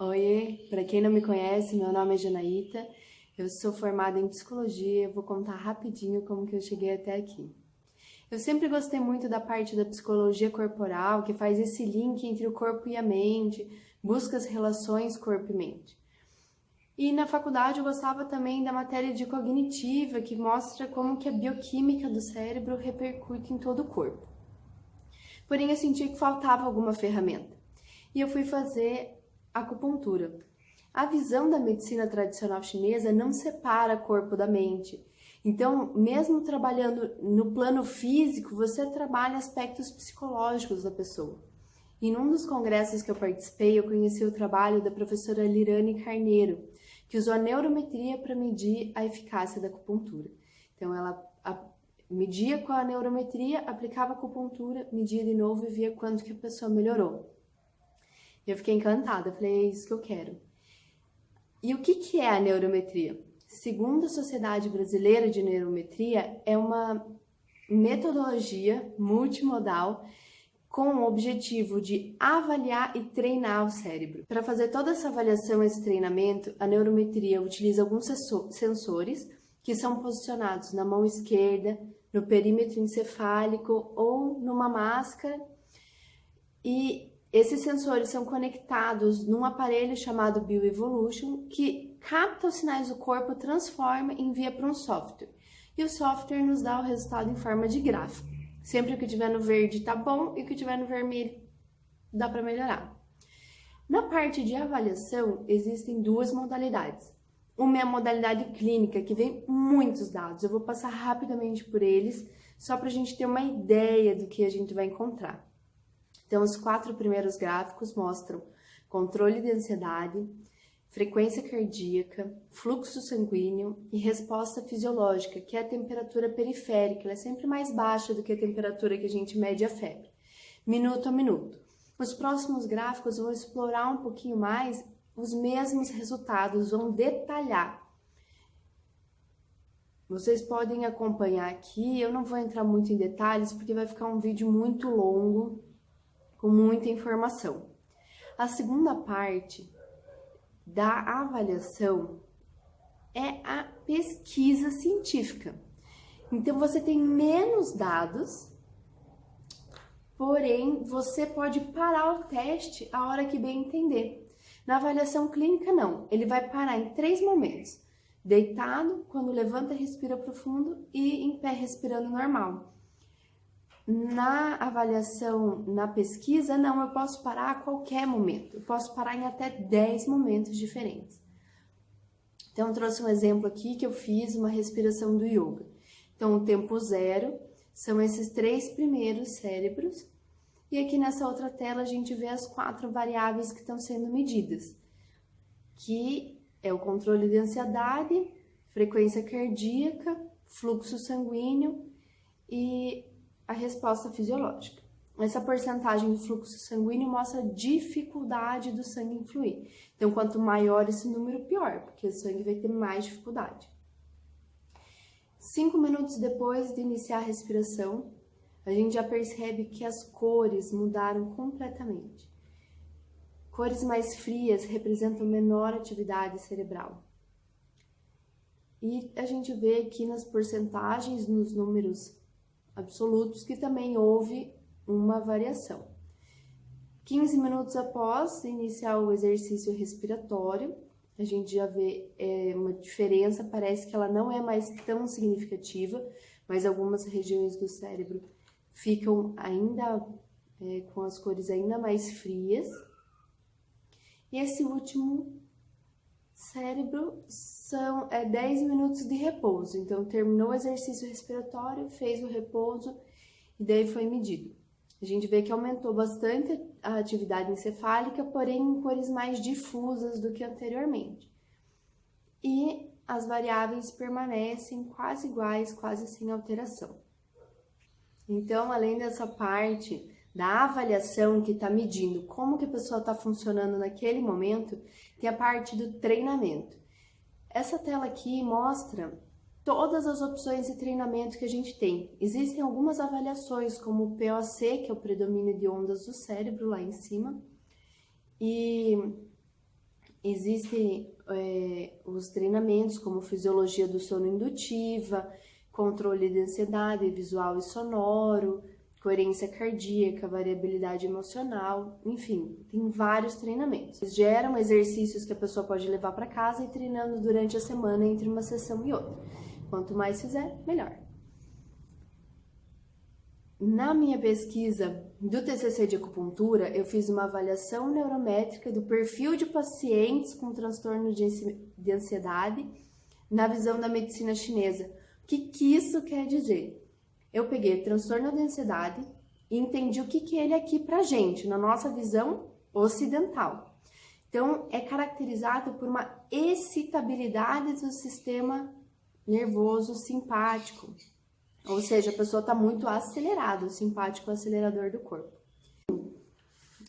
Oiê, para quem não me conhece, meu nome é Janaíta, eu sou formada em psicologia, eu vou contar rapidinho como que eu cheguei até aqui. Eu sempre gostei muito da parte da psicologia corporal, que faz esse link entre o corpo e a mente, busca as relações corpo e mente. E na faculdade eu gostava também da matéria de cognitiva, que mostra como que a bioquímica do cérebro repercute em todo o corpo. Porém, eu senti que faltava alguma ferramenta. E eu fui fazer acupuntura. A visão da medicina tradicional chinesa não separa corpo da mente. Então, mesmo trabalhando no plano físico, você trabalha aspectos psicológicos da pessoa. E num dos congressos que eu participei, eu conheci o trabalho da professora Lirane Carneiro, que usou a neurometria para medir a eficácia da acupuntura. Então, ela media com a neurometria, aplicava a acupuntura, media de novo e via quanto que a pessoa melhorou. Eu fiquei encantada, falei, é isso que eu quero. E o que é a neurometria? Segundo a Sociedade Brasileira de Neurometria, é uma metodologia multimodal com o objetivo de avaliar e treinar o cérebro. Para fazer toda essa avaliação, esse treinamento, a neurometria utiliza alguns sensores que são posicionados na mão esquerda, no perímetro encefálico ou numa máscara, e esses sensores são conectados num aparelho chamado Bioevolution, que capta os sinais do corpo, transforma e envia para um software. E o software nos dá o resultado em forma de gráfico. Sempre que tiver no verde tá bom e o que tiver no vermelho dá para melhorar. Na parte de avaliação, existem duas modalidades. Uma é a modalidade clínica, que vem muitos dados. Eu vou passar rapidamente por eles, só para a gente ter uma ideia do que a gente vai encontrar. Então, os 4 primeiros gráficos mostram controle de ansiedade, frequência cardíaca, fluxo sanguíneo e resposta fisiológica, que é a temperatura periférica. Ela é sempre mais baixa do que a temperatura que a gente mede a febre, minuto a minuto. Os próximos gráficos vão explorar um pouquinho mais os mesmos resultados, vão detalhar. Vocês podem acompanhar aqui, eu não vou entrar muito em detalhes, porque vai ficar um vídeo muito longo, com muita informação. A segunda parte da avaliação é a pesquisa científica. Então, você tem menos dados, porém, você pode parar o teste a hora que bem entender. Na avaliação clínica, não. Ele vai parar em 3 momentos. Deitado, quando levanta, respira profundo, e em pé, respirando normal. Na avaliação, na pesquisa, não, eu posso parar a qualquer momento. Eu posso parar em até 10 momentos diferentes. Então, eu trouxe um exemplo aqui que eu fiz uma respiração do yoga. Então, o tempo 0 são esses 3 primeiros cérebros. E aqui nessa outra tela a gente vê as 4 variáveis que estão sendo medidas, que é o controle de ansiedade, frequência cardíaca, fluxo sanguíneo e a resposta fisiológica. Essa porcentagem de fluxo sanguíneo mostra a dificuldade do sangue em fluir. Então, quanto maior esse número, pior, porque o sangue vai ter mais dificuldade. 5 minutos depois de iniciar a respiração, a gente já percebe que as cores mudaram completamente. Cores mais frias representam menor atividade cerebral. E a gente vê aqui nas porcentagens, nos números absolutos, que também houve uma variação. 15 minutos após iniciar o exercício respiratório, a gente já vê uma diferença, parece que ela não é mais tão significativa, mas algumas regiões do cérebro ficam ainda com as cores ainda mais frias. E esse último cérebro são 10 minutos de repouso. Então, terminou o exercício respiratório, fez o repouso e daí foi medido. A gente vê que aumentou bastante a atividade encefálica, porém em cores mais difusas do que anteriormente. E as variáveis permanecem quase iguais, quase sem alteração. Então, além dessa parte da avaliação que está medindo como que a pessoa está funcionando naquele momento, tem a parte do treinamento. Essa tela aqui mostra todas as opções de treinamento que a gente tem. Existem algumas avaliações, como o POC, que é o predomínio de ondas do cérebro lá em cima, e Existem os treinamentos como fisiologia do sono indutiva, controle de ansiedade visual e sonoro, coerência cardíaca, variabilidade emocional, enfim, tem vários treinamentos. Geram exercícios que a pessoa pode levar para casa e ir treinando durante a semana entre uma sessão e outra. Quanto mais fizer, melhor. Na minha pesquisa do TCC de acupuntura, eu fiz uma avaliação neurométrica do perfil de pacientes com transtorno de ansiedade na visão da medicina chinesa. O que isso quer dizer? Eu peguei o transtorno de ansiedade e entendi o que ele é aqui pra gente, na nossa visão ocidental. Então, é caracterizado por uma excitabilidade do sistema nervoso simpático. Ou seja, a pessoa está muito acelerada, o simpático é o acelerador do corpo.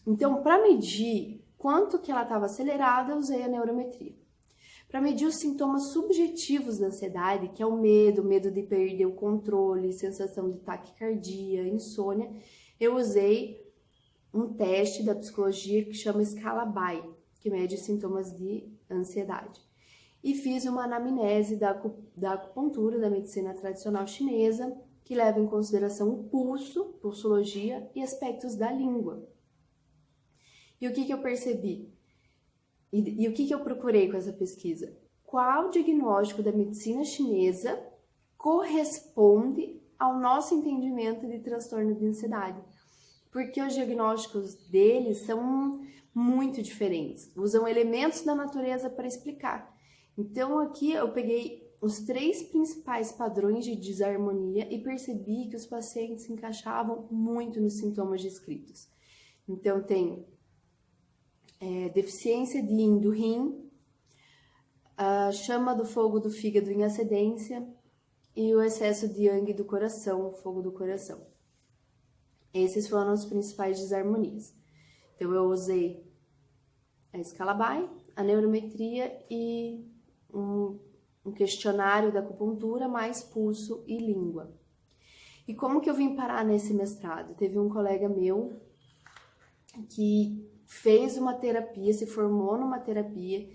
Então, para medir quanto que ela estava acelerada, eu usei a neurometria. Para medir os sintomas subjetivos da ansiedade, que é o medo de perder o controle, sensação de taquicardia, insônia, eu usei um teste da psicologia que chama escala BAI, que mede sintomas de ansiedade. E fiz uma anamnese da acupuntura, da medicina tradicional chinesa, que leva em consideração o pulso, pulsologia e aspectos da língua. E o que eu percebi? E o que eu procurei com essa pesquisa? Qual diagnóstico da medicina chinesa corresponde ao nosso entendimento de transtorno de ansiedade? Porque os diagnósticos deles são muito diferentes, usam elementos da natureza para explicar. Então aqui eu peguei os 3 principais padrões de desarmonia e percebi que os pacientes se encaixavam muito nos sintomas descritos. Então tem deficiência de yin do rim, a chama do fogo do fígado em ascendência e o excesso de yang do coração, o fogo do coração. Esses foram os principais desarmonias. Então eu usei a escala BAI, a neurometria e um questionário da acupuntura, mais pulso e língua. E como que eu vim parar nesse mestrado? Teve um colega meu que fez uma terapia, se formou numa terapia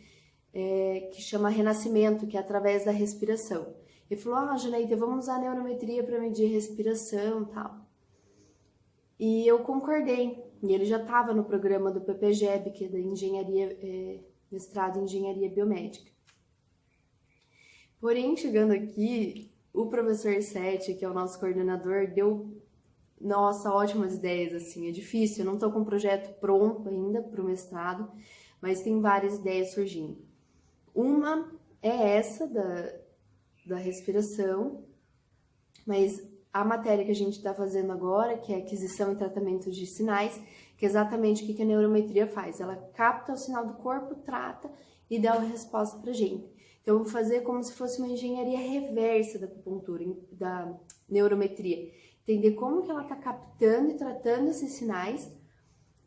que chama Renascimento, que é através da respiração. Ele falou, Janaína, vamos usar a neurometria para medir respiração e tal. E eu concordei. E ele já estava no programa do PPGEB, que é da engenharia, mestrado em engenharia biomédica. Porém, chegando aqui, o professor Sete, que é o nosso coordenador, deu, nossa, ótimas ideias, assim, é difícil, eu não estou com um projeto pronto ainda para o mestrado, mas tem várias ideias surgindo. Uma é essa da respiração, mas a matéria que a gente está fazendo agora, que é aquisição e tratamento de sinais, que é exatamente o que a neurometria faz, ela capta o sinal do corpo, trata e dá a resposta para a gente. Então, eu vou fazer como se fosse uma engenharia reversa da acupuntura, da neurometria. Entender como que ela está captando e tratando esses sinais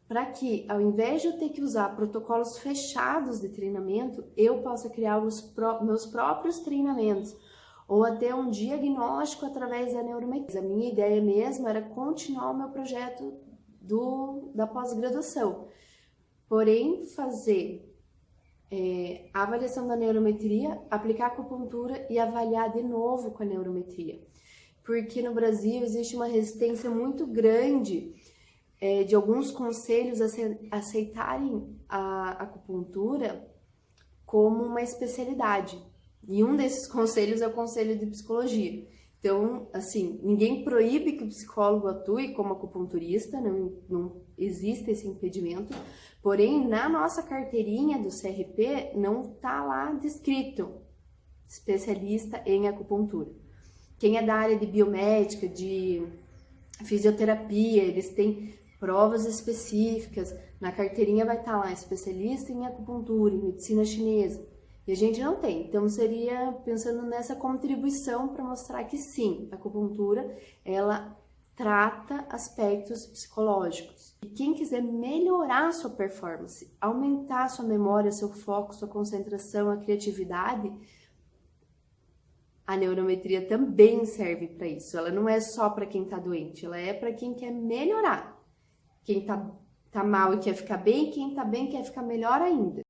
para que, ao invés de eu ter que usar protocolos fechados de treinamento, eu possa criar meus próprios treinamentos ou até um diagnóstico através da neurometria. A minha ideia mesmo era continuar o meu projeto da pós-graduação, porém fazer a avaliação da neurometria, aplicar a acupuntura e avaliar de novo com a neurometria. Porque no Brasil existe uma resistência muito grande de alguns conselhos aceitarem a acupuntura como uma especialidade. E um desses conselhos é o conselho de psicologia. Então, assim, ninguém proíbe que o psicólogo atue como acupunturista, não existe esse impedimento. Porém, na nossa carteirinha do CRP, não está lá descrito especialista em acupuntura. Quem é da área de biomédica, de fisioterapia, eles têm provas específicas. Na carteirinha vai estar lá especialista em acupuntura, em medicina chinesa. E a gente não tem. Então, seria pensando nessa contribuição para mostrar que sim, a acupuntura, ela trata aspectos psicológicos. E quem quiser melhorar a sua performance, aumentar a sua memória, seu foco, sua concentração, a criatividade, a neurometria também serve para isso. Ela não é só para quem está doente, ela é para quem quer melhorar. Quem tá mal e quer ficar bem, quem tá bem quer ficar melhor ainda.